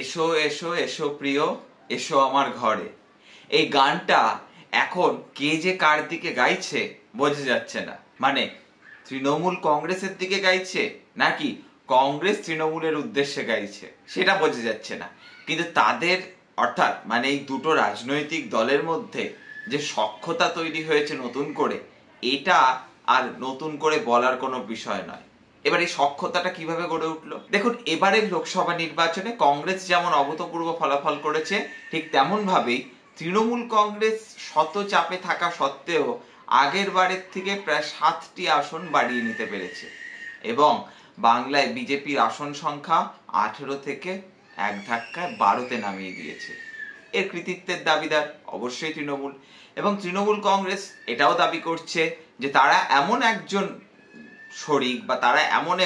এসো এসো এসো প্রিয়, এসো আমার ঘরে। এই গানটা এখন কে যে কার দিকে গাইছে বোঝা যাচ্ছে না। মানে তৃণমূল কংগ্রেসের দিকে গাইছে নাকি কংগ্রেস তৃণমূলের উদ্দেশ্যে গাইছে সেটা বোঝা যাচ্ছে না। কিন্তু তাদের অর্থাৎ মানে এই দুটো রাজনৈতিক দলের মধ্যে যে সখ্যতা তৈরি হয়েছে নতুন করে, এটা আর নতুন করে বলার কোনো বিষয় নয়। এবার এই সখ্যতাটা কিভাবে গড়ে উঠলো দেখুন। এবারের লোকসভা নির্বাচনে কংগ্রেস যেমন অভূতপূর্ব ফলাফল করেছে, ঠিক তেমন ভাবেই তৃণমূল কংগ্রেস শত চাপে থাকা সত্ত্বেও আগের বারের থেকে প্রায় 7টি আসন বাড়িয়ে নিতে পেরেছে এবং বাংলায় বিজেপির আসন সংখ্যা 18 থেকে এক ধাক্কায় 12তে নামিয়ে দিয়েছে। এর কৃতিত্বের দাবিদার অবশ্যই তৃণমূল, এবং তৃণমূল কংগ্রেস এটাও দাবি করছে যে তারা এমন একজন শরিক বা তারা এমন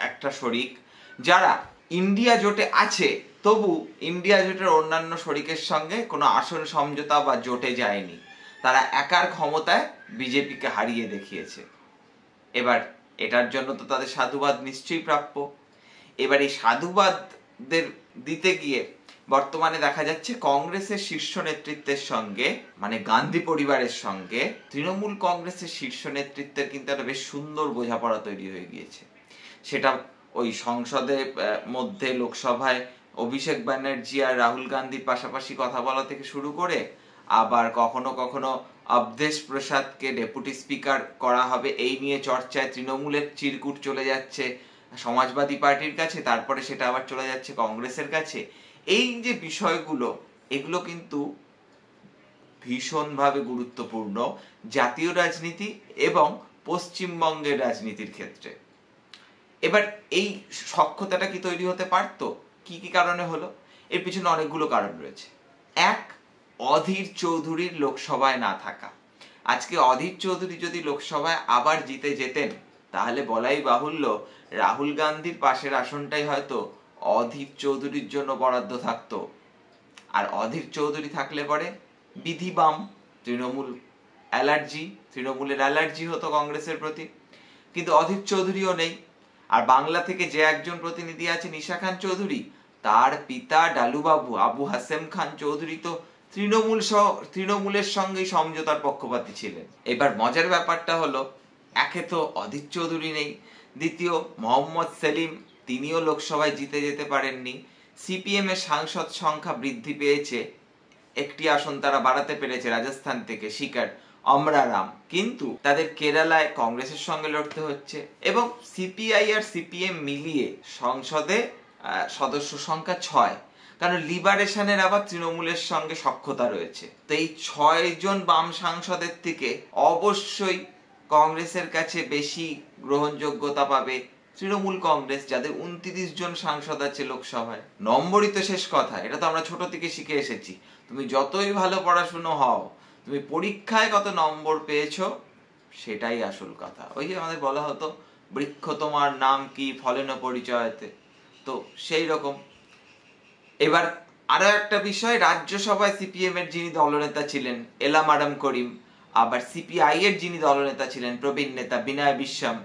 একটা শরিক যারা ইন্ডিয়া জোটে আছে, তবু ইন্ডিয়া জোটের অন্যান্য শরিকের সঙ্গে কোনো আসন সমঝোতা বা জোটে যায়নি। তারা একার ক্ষমতায় বিজেপিকে হারিয়ে দেখিয়েছে। এবার এটার জন্য তো তাদের সাধুবাদ নিশ্চয়ই প্রাপ্য। এবার এই সাধুবাদদের দিতে গিয়ে বর্তমানে দেখা যাচ্ছে কংগ্রেসের শীর্ষ নেতৃত্বের সঙ্গে, মানে গান্ধী পরিবারের সঙ্গে তৃণমূল কংগ্রেসের শীর্ষ নেতৃত্বের কিন্তু একটা বেশ সুন্দর বোঝাপড়া তৈরি হয়ে গিয়েছে। সেটা ওই সংসদে মধ্যে লোকসভায় অভিষেক ব্যানার্জি আর রাহুল গান্ধীর পাশাপাশি কথা বলা থেকে শুরু করে, আবার কখনো কখনো অবধেশ প্রসাদকে ডেপুটি স্পিকার করা হবে এই নিয়ে চর্চায় তৃণমূলের চিরকুট চলে যাচ্ছে সমাজবাদী পার্টির কাছে, তারপরে সেটা আবার চলে যাচ্ছে কংগ্রেসের কাছে। এই যে বিষয়গুলো, এগুলো কিন্তু ভীষণভাবে গুরুত্বপূর্ণ জাতীয় রাজনীতি এবং পশ্চিমবঙ্গের রাজনীতির ক্ষেত্রে। এবার এই সখ্যতাটা কি তৈরি হতে পারতো? কি কি কারণে হলো? এর পিছনে অনেকগুলো কারণ রয়েছে। এক, অধীর চৌধুরীর লোকসভায় না থাকা। আজকে অধীর চৌধুরী যদি লোকসভায় আবার জিতে যেতেন, তাহলে বলাই বাহুল্য রাহুল গান্ধীর পাশের আসনটাই হয়তো অধীর চৌধুরীর জন্য বরাদ্দ থাকতো। আর অধীর চৌধুরী থাকলে পরে বিধিবাম তৃণমূলের অ্যালার্জি হতো কংগ্রেসের প্রতি। কিন্তু অধীর চৌধুরীও নেই। আর বাংলা থেকে যে একজন প্রতিনিধি আছে নিশা খান চৌধুরী, তার পিতা ডালুবাবু আবু হাসেম খান চৌধুরী তো তৃণমূলের সঙ্গেই সমঝোতার পক্ষপাতী ছিলেন। এবার মজার ব্যাপারটা হলো, একে তো অধীর চৌধুরী নেই, দ্বিতীয় মোহাম্মদ সেলিম তিনিও লোকসভায় জিতে যেতে পারেননি। সিপিএম এর সাংসদ সংখ্যা বৃদ্ধি পেয়েছে, একটি আসন তারা বাড়াতে পেরেছে রাজস্থান থেকে শিকার অমরারাম, কিন্তু তাদের কেরালায় কংগ্রেসের সঙ্গে লড়তে হচ্ছে। এবং সিপিআই আর সিপিএম মিলিয়ে সংসদে সদস্য সংখ্যা 6, কারণ লিবারেশনের আবার তৃণমূলের সঙ্গে সখ্যতা রয়েছে। তো এই 6 জন বাম সাংসদের থেকে অবশ্যই কংগ্রেসের কাছে বেশি গ্রহণযোগ্যতা পাবে তৃণমূল কংগ্রেস, যাদের 29 জন সাংসদ আছে লোকসভায়। নম্বরই তো শেষ কথা, এটা তো আমরা ছোট থেকে শিখে এসেছি। তুমি যতই ভালো পড়াশুনো হও, তুমি পরীক্ষায় কত নম্বর পেয়েছো সেটাই আসল কথা। ওই যে আমাদের বলা হতো, বৃক্ষ তোমার নাম কি ফলেন পরিচয়তে, তো সেই রকম। এবার আরো একটা বিষয়, রাজ্যসভায় সিপিএম এর যিনি দলনেতা ছিলেন এলা ম্যাডাম করিম, আবার সিপিআই এর যিনি দলনেতা ছিলেন প্রবীণ নেতা বিনয় বিশ্বম,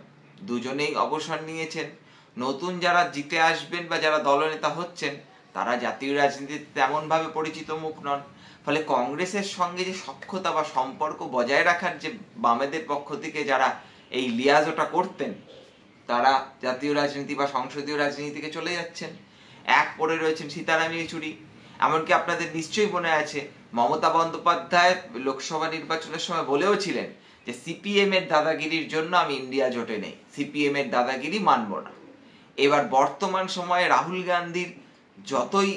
দুজনেই অবসর নিয়েছেন। নতুন যারা জিতে আসবেন বা যারা দলনেতা হচ্ছেন, তারা জাতীয় রাজনীতিতে তেমন ভাবে পরিচিত মুখ নন। ফলে কংগ্রেসের সঙ্গে যে সখ্যতা বা সম্পর্ক বজায় রাখার যে বামেদের পক্ষ থেকে যারা এই লিয়াজোটা করতেন, তারা জাতীয় রাজনীতি বা সংসদীয় রাজনীতি থেকে চলে যাচ্ছেন। এক পড়ে রয়েছেন সীতারাম ইয়েচুরি। এমনকি আপনাদের নিশ্চয়ই মনে আছে, মমতা বন্দ্যোপাধ্যায় লোকসভা নির্বাচনের সময় বলেও ছিলেন যে সিপিএম এর দাদাগিরির জন্য আমি ইন্ডিয়া জোটে নেই, সিপিএম এর দাদাগিরি মানব না। এবার বর্তমান সময়ে রাহুল গান্ধীর যতই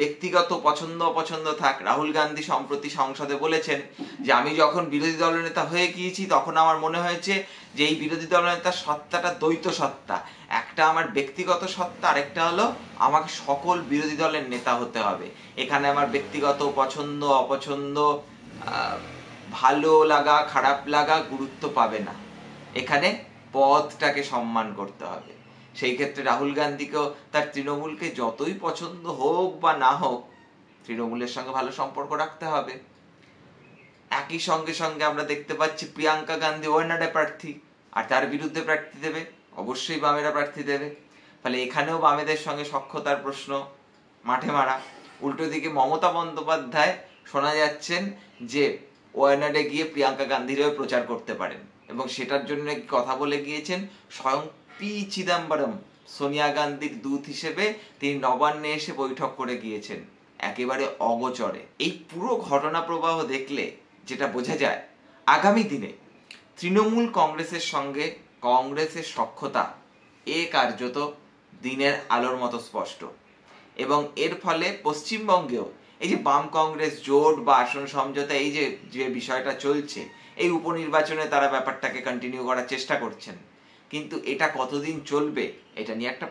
ব্যক্তিগত পছন্দ অপছন্দ থাক, রাহুল গান্ধী সম্প্রতি সংসদে বলেছেন যে আমি যখন বিরোধী দলনেতা হয়ে গিয়েছি তখন আমার মনে হয়েছে যে এই বিরোধী দলনেতার সত্তাটা দ্বৈত সত্তা, একটা আমার ব্যক্তিগত সত্তা, আরেকটা হলো আমাকে সকল বিরোধী দলের নেতা হতে হবে। এখানে আমার ব্যক্তিগত পছন্দ অপছন্দ, ভালো লাগা খারাপ লাগা গুরুত্ব পাবে না, এখানে পদটাকে সম্মান করতে হবে। সেই ক্ষেত্রে রাহুল গান্ধীকেও তার তৃণমূলকে যতই পছন্দ হোক বা না হোক, তৃণমূলের সঙ্গে ভালো সম্পর্ক রাখতে হবে। একই সঙ্গে সঙ্গে আমরা দেখতে পাচ্ছি প্রিয়াঙ্কা গান্ধী ওয়ার্নাডে প্রার্থী, আর তার বিরুদ্ধে প্রার্থী দেবে অবশ্যই বামেরা প্রার্থী দেবে। ফলে এখানেও বামেদের সঙ্গে সখ্যতার প্রশ্ন মাঠে মারা। উল্টো দিকে মমতা বন্দ্যোপাধ্যায় শোনা যাচ্ছেন যে ওয়ানাডে গিয়ে প্রিয়াঙ্কা গান্ধীরও প্রচার করতে পারেন, এবং সেটার জন্য কথা বলে গিয়েছেন স্বয়ং পি চিদম্বরম, সোনিয়া গান্ধীর দূত হিসেবে তিনি নবান্নে এসে বৈঠক করে গিয়েছেন একেবারে অগোচরে। এই পুরো ঘটনা প্রবাহ দেখলে যেটা বোঝা যায়, আগামী দিনে তৃণমূল কংগ্রেসের সঙ্গে কংগ্রেসের সখ্যতা কার্যত দিনের আলোর মতো স্পষ্ট, এবং এর ফলে পশ্চিমবঙ্গেও এই যে বাম কংগ্রেস জোট বা আসন সমঝোতা, এই যে বিষয়টা চলছে, এই উপনির্বাচনে তারা ব্যাপারটাকে কন্টিনিউ করার চেষ্টা করছেন, কিন্তু এটা কতদিন চলবে এটা নিয়ে একটা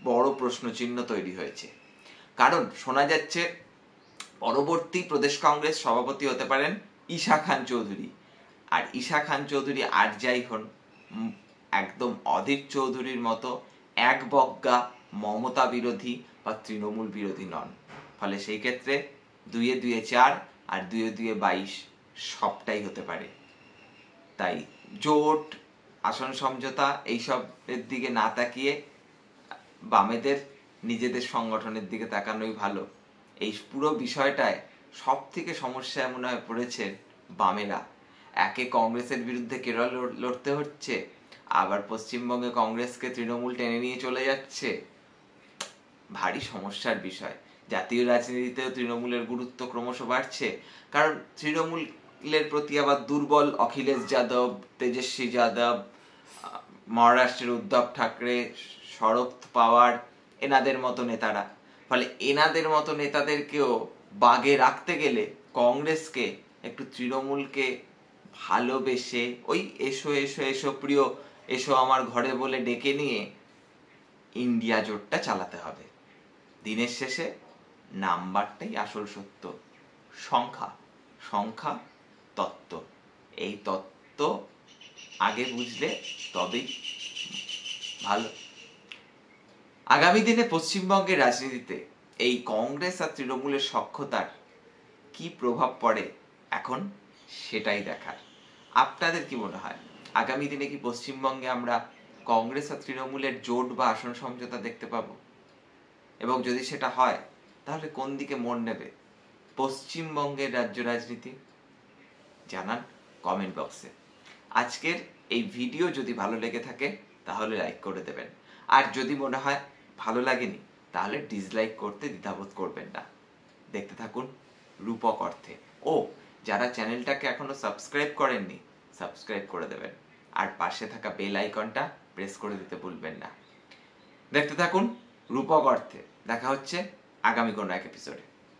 বড় প্রশ্নচিহ্ন তৈরি হয়েছে। কারণ শোনা যাচ্ছে পরবর্তী প্রদেশ কংগ্রেস সভাপতি হতে পারেন ঈশা খান চৌধুরী, আর ঈশা খান চৌধুরী আর যাই হন একদম অধীর চৌধুরীর মতো এক বজ্ঞা মমতা বিরোধী বা তৃণমূল বিরোধী নন। ফলে সেই ক্ষেত্রে 2-2 4 আর 2-2 22 সবটাই হতে পারে। তাই জোট, আসন সমঝোতা এইসবের দিকে না তাকিয়ে বামেদের নিজেদের সংগঠনের দিকে তাকানোই ভালো। এই পুরো বিষয়টায় সব থেকে সমস্যায় মনে হয় পড়েছে বামেরা। একে কংগ্রেসের বিরুদ্ধে কেরল লড়তে হচ্ছে, আবার পশ্চিমবঙ্গে কংগ্রেসকে তৃণমূল টেনে নিয়ে চলে যাচ্ছে। ভারী সমস্যার বিষয়। জাতীয় রাজনীতিতেও তৃণমূলের গুরুত্ব ক্রমশ বাড়ছে, কারণ তৃণমূলের প্রতি আবার দুর্বল অখিলেশ যাদব, তেজস্বী যাদব, মহারাষ্ট্রের উদ্ধব ঠাকরে, শরদ পাওয়ার, এনাদের মতো নেতারা। ফলে এনাদের মতো নেতাদেরকেও বাগে রাখতে গেলে কংগ্রেসকে একটু তৃণমূলকে ভালোবেসে ওই এসো এসো এসো প্রিয়, এসো আমার ঘরে বলে ডেকে নিয়ে ইন্ডিয়া জোটটা চালাতে হবে। দিনের শেষে নাম্বারটাই আসল সত্য, সংখ্যা তত্ত্ব। এই তত্ত্ব আগে বুঝলে তবেই ভালো। আগামী দিনে পশ্চিমবঙ্গের রাজনীতিতে এই কংগ্রেস আর তৃণমূলের সখ্যতার কি প্রভাব পড়ে এখন সেটাই দেখার। আপনাদের কি মনে হয়, আগামী দিনে কি পশ্চিমবঙ্গে আমরা কংগ্রেস আর তৃণমূলের জোট বা আসন সমঝোতা দেখতে পাবো? এবং যদি সেটা হয় তাহলে কোন দিকে মোড় নেবে পশ্চিমবঙ্গের রাজ্য রাজনীতি? জানান কমেন্ট বক্সে। আজকের এই ভিডিও যদি ভালো লেগে থাকে তাহলে লাইক করে দেবেন, আর যদি মনে হয় ভালো লাগেনি তাহলে ডিসলাইক করতে দ্বিধাবোধ করবেন না। দেখতে থাকুন রূপক অর্থে। ও যারা চ্যানেলটাকে এখনো সাবস্ক্রাইব করেননি, সাবস্ক্রাইব করে দেবেন, আর পাশে থাকা বেল আইকনটা প্রেস করে দিতে ভুলবেন না। দেখতে থাকুন রূপক অর্থে। দেখা হচ্ছে আগামী কোনো এক এপিসোডে।